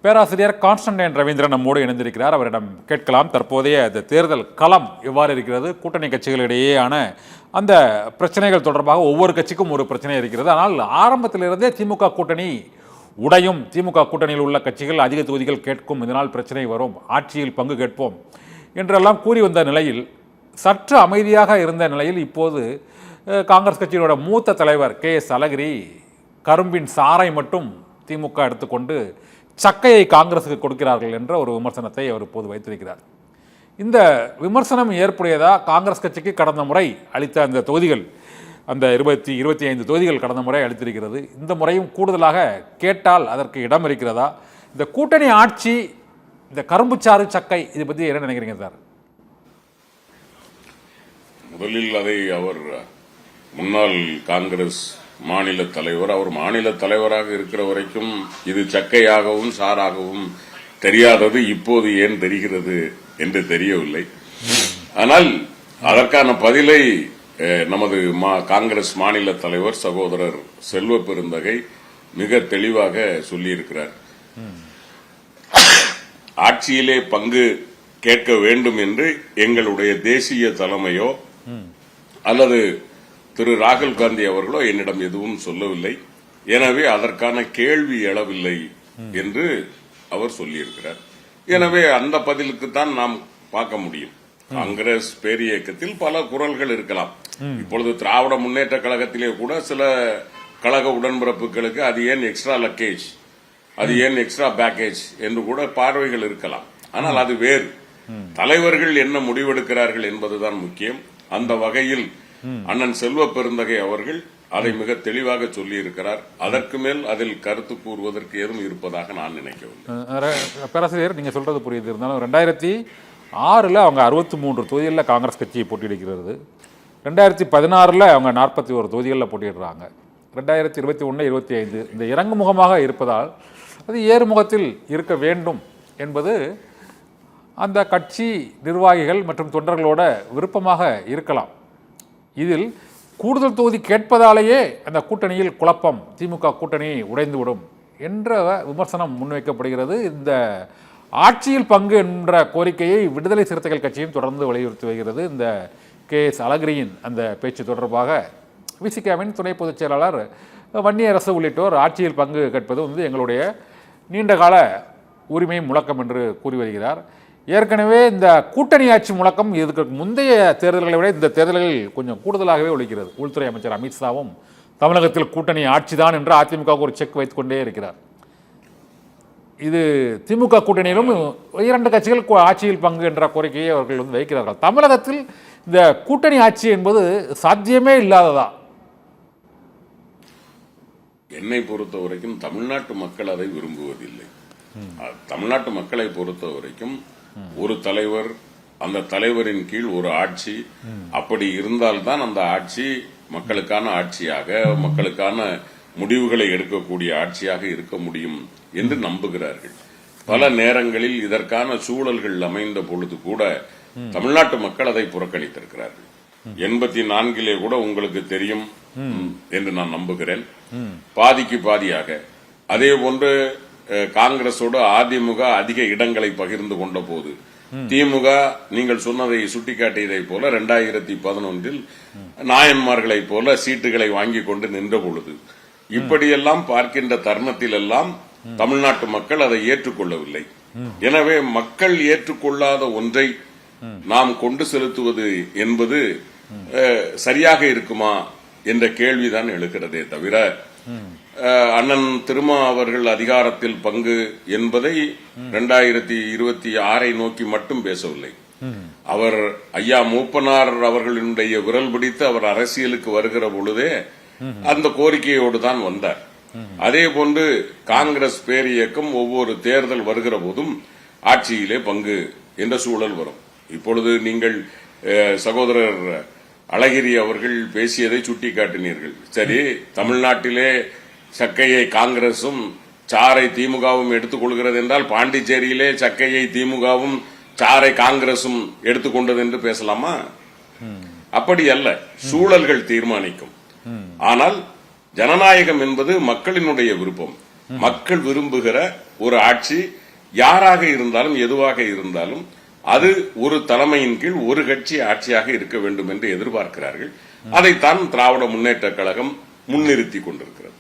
பேராசிரியர் கான்ஸ்டன்டைன் ரவீந்திரன் நம்மோடு இணைந்திருக்கிறார். அவரிடம் கேட்கலாம் தற்போதைய இந்த தேர்தல் களம் எவ்வாறு இருக்கிறது, கூட்டணி கட்சிகளிடையேயான அந்த பிரச்சனைகள் தொடர்பாக ஒவ்வொரு கட்சிக்கும் ஒரு பிரச்சனை இருக்கிறது. ஆனால் ஆரம்பத்திலிருந்தே திமுக கூட்டணி உடையும், திமுக கூட்டணியில் உள்ள கட்சிகள் அதிக தொகுதிகள் கேட்கும், இதனால் பிரச்சனை வரும், ஆட்சியில் பங்கு கேட்போம் என்றெல்லாம் கூறி வந்த நிலையில், சற்று அமைதியாக இருந்த நிலையில் இப்போது காங்கிரஸ் கட்சியோட மூத்த தலைவர் KS அழகிரி கரும்பின் சாறை மட்டும் திமுக எடுத்துக்கொண்டு சக்கையை காங்கிரஸுக்கு கொடுக்கிறார்கள் என்ற ஒரு விமர்சனத்தை அவர் இப்போது வைத்திருக்கிறார். இந்த விமர்சனம் ஏற்புடையதா? காங்கிரஸ் கட்சிக்கு கடந்த முறை அளித்த அந்த தொகுதிகள், அந்த 25 தொகுதிகள் கடந்த முறை அளித்திருக்கிறது. இந்த முறையும் கூடுதலாக கேட்டால் அதற்கு இடம் இருக்கிறதா? இந்த கூட்டணி ஆட்சி, இந்த கரும்புச்சாறு சக்கை, இதை பற்றி என்ன நினைக்கிறீங்க சார்? முதலில் அதை அவர் முன்னாள் காங்கிரஸ் மாநில தலைவர், அவர் மாநில தலைவராக இருக்கிற வரைக்கும் இது சக்கையாகவும் சாராகவும் தெரியாதது இப்போது ஏன் தெரிகிறது என்று தெரியவில்லை. ஆனால் அதற்கான பதிலை நமது காங்கிரஸ் மாநில தலைவர் சகோதரர் செல்வ பெருந்தகை மிக தெளிவாக சொல்லியிருக்கிறார். ஆட்சியிலே பங்கு கேட்க வேண்டும் என்று எங்களுடைய தேசிய தலைமையோ அல்லது திரு ராகுல் காந்தி அவர்களோ என்னிடம் எதுவும் சொல்லவில்லை. எனவே அதற்கான கேள்வி எழவில்லை என்று அவர் சொல்லியிருக்கிறார். எனவே அந்த பதிலுக்குத்தான் நாம் பார்க்க முடியும். காங்கிரஸ் பேரியக்கத்தில் பல குரல்கள் இருக்கலாம். இப்பொழுது திராவிட முன்னேற்ற கழகத்திலே கூட சில கழக உடன்பிறப்புகளுக்கு அது ஏன் எக்ஸ்ட்ரா லக்கேஜ், அது ஏன் எக்ஸ்ட்ரா பேக்கேஜ் என்று கூட பார்வைகள் இருக்கலாம். ஆனால் அது வேறு. தலைவர்கள் என்ன முடிவெடுக்கிறார்கள் என்பதுதான் முக்கியம். அந்த வகையில் அண்ணன் செல்வ பெருந்தகை அவர்கள் அதை மிக தெளிவாக சொல்லி இருக்கிறார். அதற்கு மேல் அதில் கருத்து கூறுவதற்கு ஏதும் இருப்பதாக நான் நினைக்கவில்லை. பேராசிரியர், நீங்க சொல்றது புரியுது. இருந்தாலும் 2006 அவங்க 63 தொகுதிகளில் காங்கிரஸ் கட்சி போட்டியிடுகிறது. 2016 அவங்க 41 தொகுதிகளில் போட்டியிடுறாங்க. 2021, 25 இந்த இறங்குமுகமாக இருப்பதால் அது ஏறுமுகத்தில் இருக்க வேண்டும் என்பது அந்த கட்சி நிர்வாகிகள் மற்றும் தொண்டர்களோட விருப்பமாக இருக்கலாம். இதில் கூடுதல் தொகுதி கேட்பதாலேயே அந்த கூட்டணியில் குழப்பம், திமுக கூட்டணி உடைந்துவிடும் என்ற விமர்சனம் முன்வைக்கப்படுகிறது. இந்த ஆட்சியில் பங்கு என்ற கோரிக்கையை விடுதலை சிறுத்தைகள் கட்சியும் தொடர்ந்து வலியுறுத்தி வருகிறது. இந்த KS அழகிரியின் அந்த பேச்சு தொடர்பாக விசிகாவின் துணை பொதுச் செயலாளர் வன்னியரசு உள்ளிட்டோர் ஆட்சியில் பங்கு கேட்பது எங்களுடைய நீண்டகால உரிமை முழக்கம் என்று கூறி வருகிறார். ஏற்கனவே இந்த கூட்டணி ஆட்சி முழக்கம் இதுக்கு முந்தைய தேர்தல்களை விட இந்த தேர்தல்களில் கொஞ்சம் கூடுதலாகவே ஒலிக்கிறது. உள்துறை அமைச்சர் அமித்ஷாவும் தமிழகத்தில் கூட்டணி ஆட்சிதான் என்று அதிமுக ஒரு செக் வைத்துக் கொண்டே இருக்கிறார். இது திமுக கூட்டணியிலும் 2 கட்சிகள் ஆட்சியில் பங்கு என்ற கோரிக்கையை அவர்கள் வைக்கிறார்கள். தமிழகத்தில் இந்த கூட்டணி ஆட்சி என்பது சாத்தியமே இல்லாததா? என்னை பொறுத்த வரைக்கும் தமிழ்நாட்டு மக்கள் அதை விரும்புவதில்லை. தமிழ்நாட்டு மக்களை பொறுத்த வரைக்கும் ஒரு தலைவர், அந்த தலைவரின் கீழ் ஒரு ஆட்சி, அப்படி இருந்தால்தான் அந்த ஆட்சி மக்களுக்கான ஆட்சியாக, மக்களுக்கான முடிவுகளை எடுக்கக்கூடிய ஆட்சியாக இருக்க முடியும் என்று நம்புகிறார்கள். பல நேரங்களில் இதற்கான சூழல்கள் அமைந்த பொழுது கூட தமிழ்நாட்டு மக்கள் அதை புறக்கணித்திருக்கிறார்கள். 84 கூட உங்களுக்கு தெரியும் என்று நான் நம்புகிறேன். பாதிக்கு பாதியாக. அதே போன்று காங்கிரஸோடு அதிமுக அதிக இடங்களை பகிர்ந்து கொண்ட போது, திமுக நீங்கள் சொன்னதை சுட்டிக்காட்டியதை போல 2011 நாயன்மார்களை போல சீட்டுகளை வாங்கி கொண்டு நின்ற பொழுது, இப்படியெல்லாம் பார்க்கின்ற தருணத்தில் எல்லாம் தமிழ்நாட்டு மக்கள் அதை ஏற்றுக்கொள்ளவில்லை. எனவே மக்கள் ஏற்றுக்கொள்ளாத ஒன்றை நாம் கொண்டு செலுத்துவது என்பது சரியாக இருக்குமா என்ற கேள்விதான் எழுகிறதே தவிர, அண்ணன் திருமா அவர்கள் அதிகாரத்தில் பங்கு என்பதை 2026 நோக்கி மட்டும் பேசவில்லை. அவர் ஐயா மூப்பனார் அவர்களுடைய விரல் பிடித்து அவர் அரசியலுக்கு வருகிற பொழுதே அந்த கோரிக்கையோடு தான் வந்தார். அதே போன்று காங்கிரஸ் பேரியக்கம் ஒவ்வொரு தேர்தல் வருகிற போதும் ஆட்சியிலே பங்கு என்ற சூழல் வரும். இப்பொழுது நீங்கள் சகோதரர் அழகிரி அவர்கள் பேசியதை சுட்டிக்காட்டினீர்கள். சரி, தமிழ்நாட்டிலே சக்கையை காங்கிரசும் சாரை திமுகவும் எடுத்துக்கொள்கிறது என்றால், பாண்டிச்சேரியிலே சக்கையை திமுகவும் சாரை காங்கிரசும் எடுத்துக்கொண்டது என்று பேசலாமா? அப்படி அல்ல, சூழல்கள் தீர்மானிக்கும். ஆனால் ஜனநாயகம் என்பது மக்களினுடைய விருப்பம். மக்கள் விரும்புகிற ஒரு ஆட்சி யாராக இருந்தாலும் எதுவாக இருந்தாலும் அது ஒரு தலைமையின் கீழ் ஒரு கட்சி ஆட்சியாக இருக்க வேண்டும் என்று எதிர்பார்க்கிறார்கள். அதைத்தான் திராவிட முன்னேற்ற கழகம் முன்னிறுத்தி கொண்டிருக்கிறது.